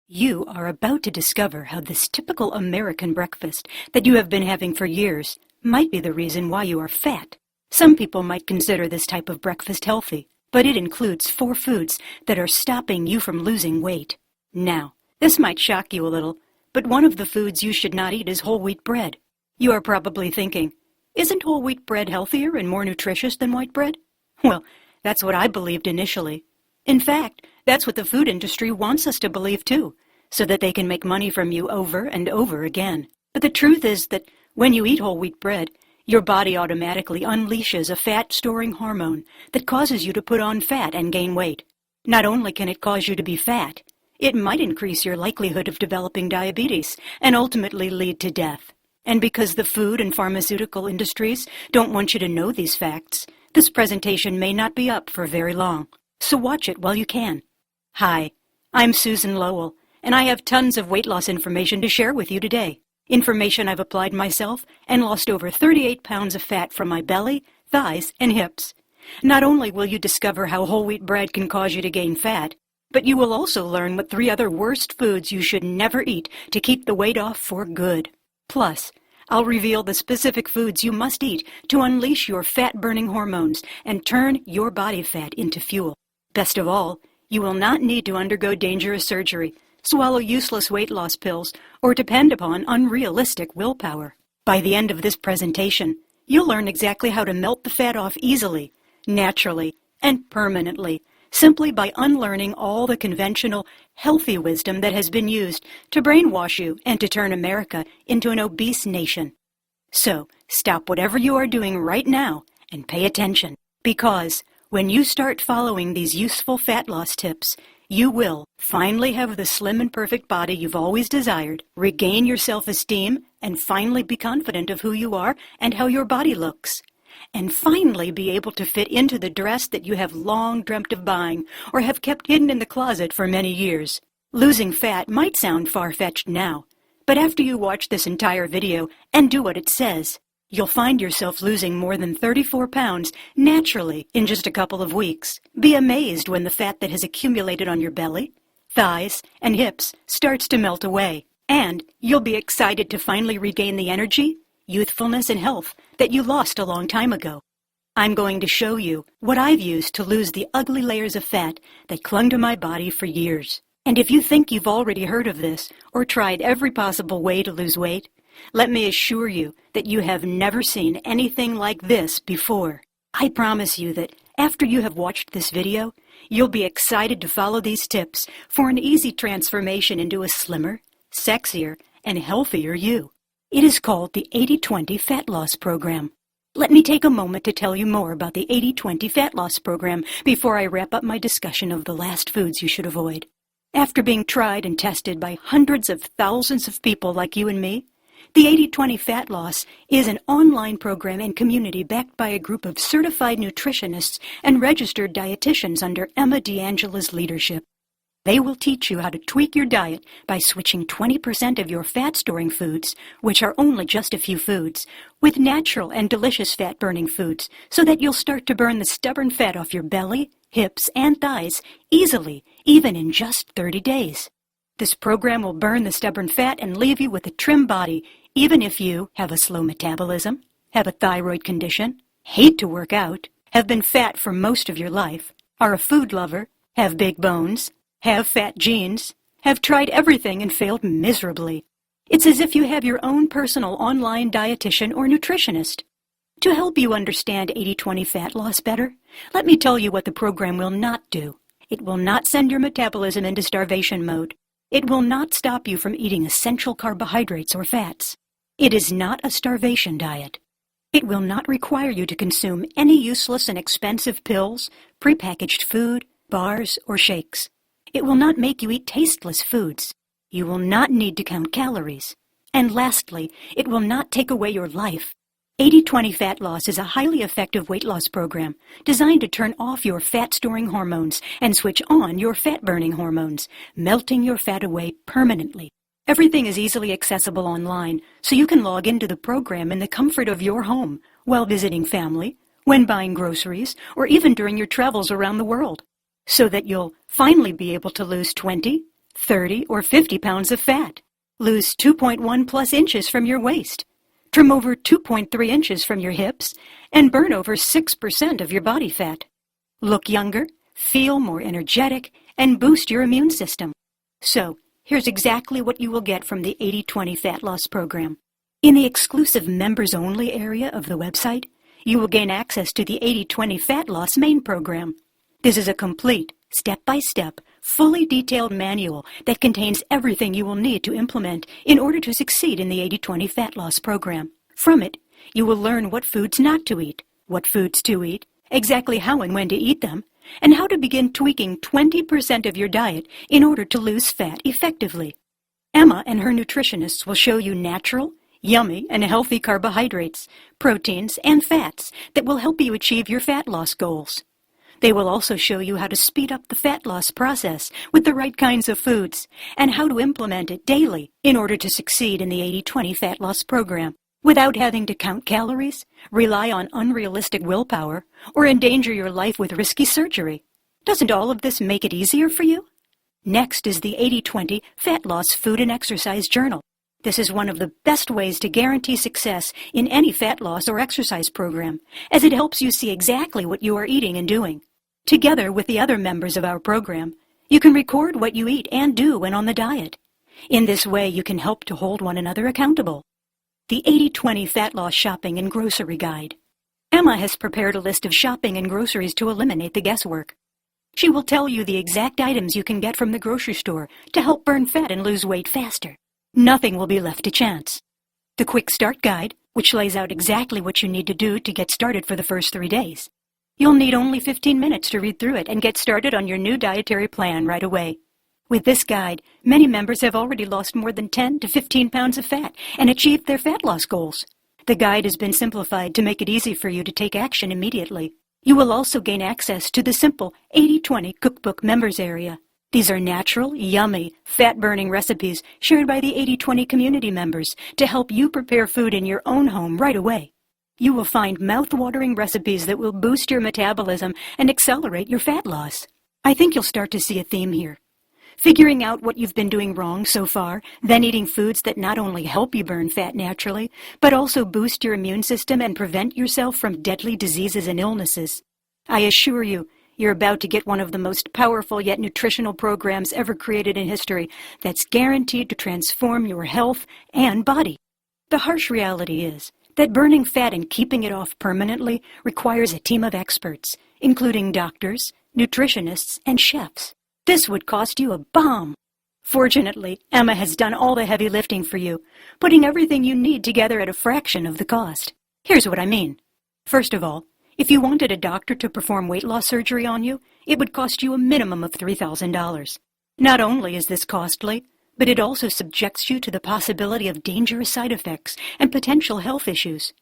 You are about to discover how this typical American breakfast that you have been having for years might be the reason why you are fat. Some people might consider this type of breakfast healthy, but it includes 4 foods that are stopping you from losing weight. Now, this might shock you a little, but one of the foods you should not eat is whole wheat bread. You are probably thinking, isn't whole wheat bread healthier and more nutritious than white bread? Well, that's what I believed initially. In fact, that's what the food industry wants us to believe too, so that they can make money from you over and over again. But the truth is that when you eat whole wheat bread, your body automatically unleashes a fat-storing hormone that causes you to put on fat and gain weight. Not only can it cause you to be fat, it might increase your likelihood of developing diabetes and ultimately lead to death. And because the food and pharmaceutical industries don't want you to know these facts, this presentation may not be up for very long. So watch it while you can. Hi, I'm Susan Lowell, and I have tons of weight loss information to share with you today. Information I've applied myself and lost over 38 pounds of fat from my belly, thighs, and hips. Not only will you discover how whole wheat bread can cause you to gain fat, but you will also learn what 3 other worst foods you should never eat to keep the weight off for good. Plus, I'll reveal the specific foods you must eat to unleash your fat-burning hormones and turn your body fat into fuel. Best of all, you will not need to undergo dangerous surgery, swallow useless weight loss pills, or depend upon unrealistic willpower. By the end of this presentation, you'll learn exactly how to melt the fat off easily, naturally, and permanently, simply by unlearning all the conventional, healthy wisdom that has been used to brainwash you and to turn America into an obese nation. So, stop whatever you are doing right now and pay attention, because when you start following these useful fat loss tips, you will finally have the slim and perfect body you've always desired, regain your self-esteem, and finally be confident of who you are and how your body looks. And finally be able to fit into the dress that you have long dreamt of buying or have kept hidden in the closet for many years. Losing fat might sound far-fetched now, but after you watch this entire video and do what it says, you'll find yourself losing more than 34 pounds naturally in just a couple of weeks. Be amazed when the fat that has accumulated on your belly, thighs, and hips starts to melt away. And you'll be excited to finally regain the energy, youthfulness, and health that you lost a long time ago. I'm going to show you what I've used to lose the ugly layers of fat that clung to my body for years. And if you think you've already heard of this or tried every possible way to lose weight, let me assure you that you have never seen anything like this before. I promise you that after you have watched this video, you'll be excited to follow these tips for an easy transformation into a slimmer, sexier, and healthier you. It is called the 80-20 Fat Loss Program. Let me take a moment to tell you more about the 80-20 Fat Loss Program before I wrap up my discussion of the last foods you should avoid. After being tried and tested by hundreds of thousands of people like you and me, the 80-20 Fat Loss is an online program and community backed by a group of certified nutritionists and registered dietitians under Emma Deangela's leadership. They will teach you how to tweak your diet by switching 20% of your fat-storing foods, which are only just a few foods, with natural and delicious fat-burning foods, so that you'll start to burn the stubborn fat off your belly, hips, and thighs easily, even in just 30 days. This program will burn the stubborn fat and leave you with a trim body, even if you have a slow metabolism, have a thyroid condition, hate to work out, have been fat for most of your life, are a food lover, have big bones, have fat genes, have tried everything and failed miserably. It's as if you have your own personal online dietitian or nutritionist. To help you understand 80-20 fat loss better, let me tell you what the program will not do. It will not send your metabolism into starvation mode. It will not stop you from eating essential carbohydrates or fats. It is not a starvation diet. It will not require you to consume any useless and expensive pills, prepackaged food, bars, or shakes. It will not make you eat tasteless foods. You will not need to count calories. And lastly, it will not take away your life. 80-20 Fat Loss is a highly effective weight loss program designed to turn off your fat-storing hormones and switch on your fat-burning hormones, melting your fat away permanently. Everything is easily accessible online, so you can log into the program in the comfort of your home while visiting family, when buying groceries, or even during your travels around the world, so that you'll finally be able to lose 20, 30 or 50 pounds of fat. Lose 2.1 plus inches from your waist. Trim over 2.3 inches from your hips and burn over 6% of your body fat. Look younger, feel more energetic, and boost your immune system. So, here's exactly what you will get from the 80-20 Fat Loss Program. In the exclusive members-only area of the website, you will gain access to the 80-20 Fat Loss Main Program. This is a complete, step-by-step, fully detailed manual that contains everything you will need to implement in order to succeed in the 80-20 Fat Loss Program. From it, you will learn what foods not to eat, what foods to eat, exactly how and when to eat them, and how to begin tweaking 20% of your diet in order to lose fat effectively. Emma and her nutritionists will show you natural, yummy, and healthy carbohydrates, proteins, and fats that will help you achieve your fat loss goals. They will also show you how to speed up the fat loss process with the right kinds of foods and how to implement it daily in order to succeed in the 80-20 Fat Loss Program without having to count calories, rely on unrealistic willpower, or endanger your life with risky surgery. Doesn't all of this make it easier for you? Next is the 80-20 Fat Loss Food and Exercise Journal. This is one of the best ways to guarantee success in any fat loss or exercise program, as it helps you see exactly what you are eating and doing. Together with the other members of our program, you can record what you eat and do when on the diet. In this way, you can help to hold one another accountable. The 80-20 Fat Loss Shopping and Grocery Guide. Emma has prepared a list of shopping and groceries to eliminate the guesswork. She will tell you the exact items you can get from the grocery store to help burn fat and lose weight faster. Nothing will be left to chance. The Quick Start Guide, which lays out exactly what you need to do to get started for the first 3 days. You'll need only 15 minutes to read through it and get started on your new dietary plan right away. With this guide, many members have already lost more than 10 to 15 pounds of fat and achieved their fat loss goals. The guide has been simplified to make it easy for you to take action immediately. You will also gain access to the simple 80-20 Cookbook Members area. These are natural, yummy, fat-burning recipes shared by the 80-20 community members to help you prepare food in your own home right away. You will find mouth-watering recipes that will boost your metabolism and accelerate your fat loss. I think you'll start to see a theme here. Figuring out what you've been doing wrong so far, then eating foods that not only help you burn fat naturally, but also boost your immune system and prevent yourself from deadly diseases and illnesses. I assure you, you're about to get one of the most powerful yet nutritional programs ever created in history that's guaranteed to transform your health and body. The harsh reality is that burning fat and keeping it off permanently requires a team of experts, including doctors, nutritionists, and chefs. This would cost you a bomb. Fortunately, Emma has done all the heavy lifting for you, putting everything you need together at a fraction of the cost. Here's what I mean. First of all, if you wanted a doctor to perform weight loss surgery on you, it would cost you a minimum of $3,000. Not only is this costly, but it also subjects you to the possibility of dangerous side effects and potential health issues.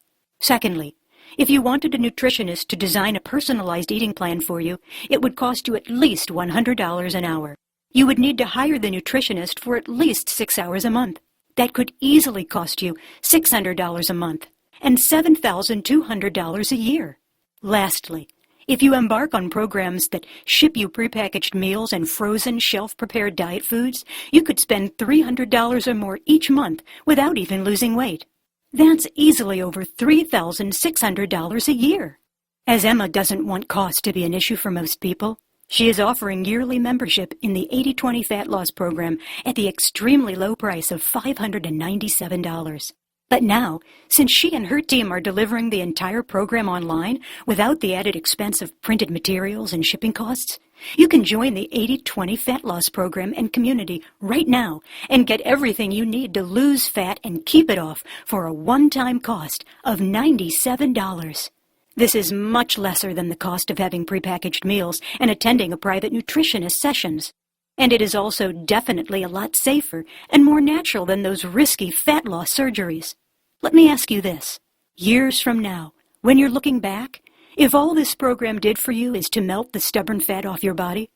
Secondly, if you wanted a nutritionist to design a personalized eating plan for you, it would cost you at least $100 an hour. You would need to hire the nutritionist for at least 6 hours a month. That could easily cost you $600 a month and $7,200 a year. Lastly, if you embark on programs that ship you prepackaged meals and frozen, shelf-prepared diet foods, you could spend $300 or more each month without even losing weight. That's easily over $3,600 a year. As Emma doesn't want cost to be an issue for most people, she is offering yearly membership in the 80-20 Fat Loss Program at the extremely low price of $597. But now, since she and her team are delivering the entire program online without the added expense of printed materials and shipping costs, you can join the 80-20 Fat Loss Program and community right now and get everything you need to lose fat and keep it off for a one-time cost of $97. This is much lesser than the cost of having prepackaged meals and attending a private nutritionist sessions. And it is also definitely a lot safer and more natural than those risky fat loss surgeries. Let me ask you this. Years from now, when you're looking back, if all this program did for you is to melt the stubborn fat off your body,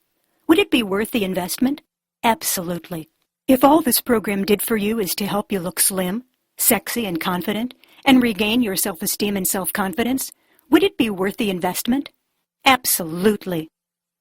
would it be worth the investment? Absolutely. If all this program did for you is to help you look slim, sexy, and confident, and regain your self-esteem and self-confidence, would it be worth the investment? Absolutely.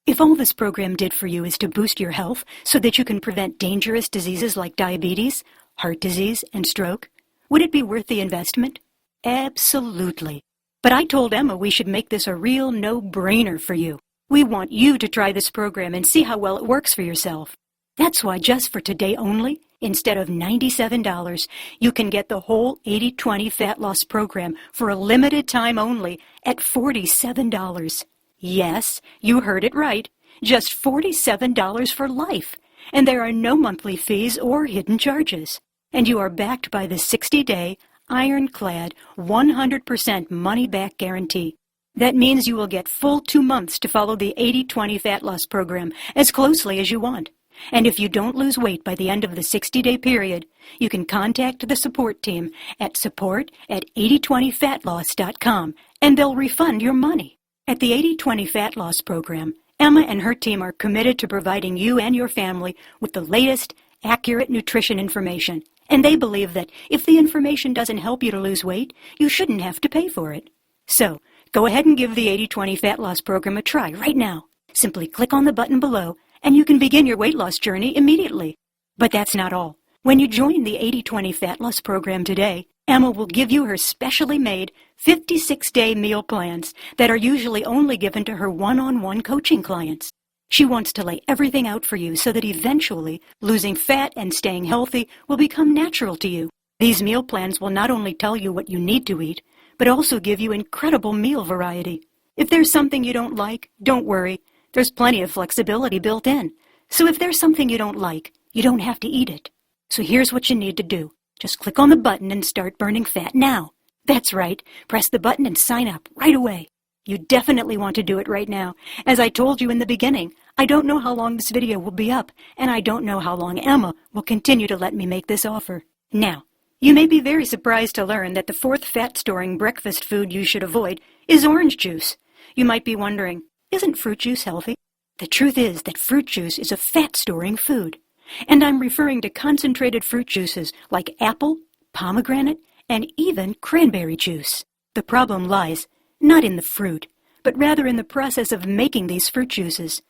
If all this program did for you is to boost your health so that you can prevent dangerous diseases like diabetes, heart disease, and stroke, would it be worth the investment? Absolutely. But I told Emma we should make this a real no-brainer for you. We want you to try this program and see how well it works for yourself. That's why just for today only, instead of $97, you can get the whole 80/20 Fat Loss Program for a limited time only at $47. Yes, you heard it right. Just $47 for life. And there are no monthly fees or hidden charges. And you are backed by the 60-day, ironclad, 100% money-back guarantee. That means you will get full 2 months to follow the 80/20 Fat Loss Program as closely as you want. And if you don't lose weight by the end of the 60-day period, you can contact the support team at support@8020fatloss.com and they'll refund your money. At the 80/20 Fat Loss Program, Emma and her team are committed to providing you and your family with the latest, accurate nutrition information. And they believe that if the information doesn't help you to lose weight, you shouldn't have to pay for it. So, go ahead and give the 80/20 Fat Loss Program a try right now. Simply click on the button below and you can begin your weight loss journey immediately. But that's not all. When you join the 80/20 Fat Loss Program today, Emma will give you her specially made 56-day meal plans that are usually only given to her one-on-one coaching clients. She wants to lay everything out for you so that eventually losing fat and staying healthy will become natural to you. These meal plans will not only tell you what you need to eat, but also give you incredible meal variety. If there's something you don't like, don't worry. There's plenty of flexibility built in. So if there's something you don't like, you don't have to eat it. So here's what you need to do. Just click on the button and start burning fat now. That's right. Press the button and sign up right away. You definitely want to do it right now. As I told you in the beginning, I don't know how long this video will be up, and I don't know how long Emma will continue to let me make this offer. Now, you may be very surprised to learn that the fourth fat-storing breakfast food you should avoid is orange juice. You might be wondering, isn't fruit juice healthy? The truth is that fruit juice is a fat-storing food. And I'm referring to concentrated fruit juices like apple, pomegranate, and even cranberry juice. The problem lies not in the fruit, but rather in the process of making these fruit juices.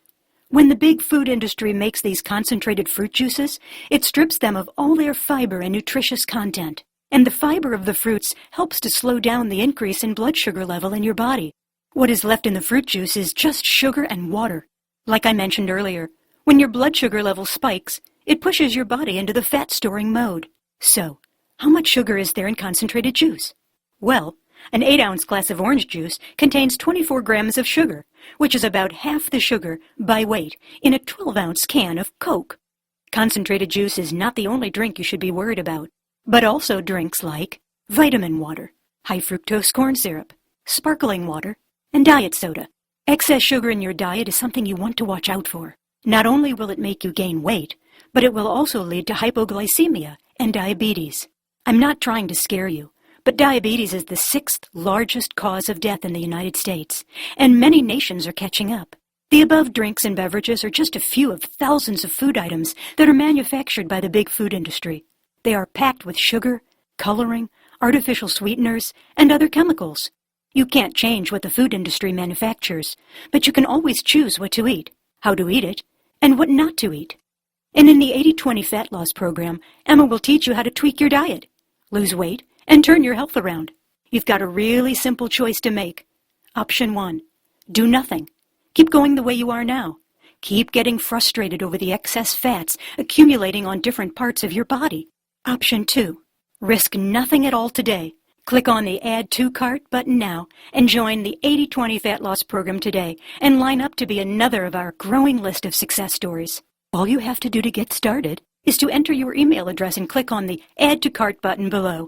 When the big food industry makes these concentrated fruit juices, it strips them of all their fiber and nutritious content. And the fiber of the fruits helps to slow down the increase in blood sugar level in your body. What is left in the fruit juice is just sugar and water. Like I mentioned earlier, when your blood sugar level spikes, it pushes your body into the fat-storing mode. So, how much sugar is there in concentrated juice? Well, an 8-ounce glass of orange juice contains 24 grams of sugar, which is about half the sugar by weight in a 12-ounce can of Coke. Concentrated juice is not the only drink you should be worried about, but also drinks like vitamin water, high-fructose corn syrup, sparkling water, and diet soda. Excess sugar in your diet is something you want to watch out for. Not only will it make you gain weight, but it will also lead to hypoglycemia and diabetes. I'm not trying to scare you, but diabetes is the 6th largest cause of death in the United States, and many nations are catching up. The above drinks and beverages are just a few of thousands of food items that are manufactured by the big food industry. They are packed with sugar, coloring, artificial sweeteners, and other chemicals. You can't change what the food industry manufactures, but you can always choose what to eat, how to eat it, and what not to eat. And in the 80/20 Fat Loss Program, Emma will teach you how to tweak your diet, lose weight, and turn your health around. You've got a really simple choice to make. Option 1, do nothing. Keep going the way you are now. Keep getting frustrated over the excess fats accumulating on different parts of your body. Option 2, risk nothing at all today. Click on the Add to Cart button now and join the 80/20 Fat Loss Program today and line up to be another of our growing list of success stories. All you have to do to get started is to enter your email address and click on the Add to Cart button below.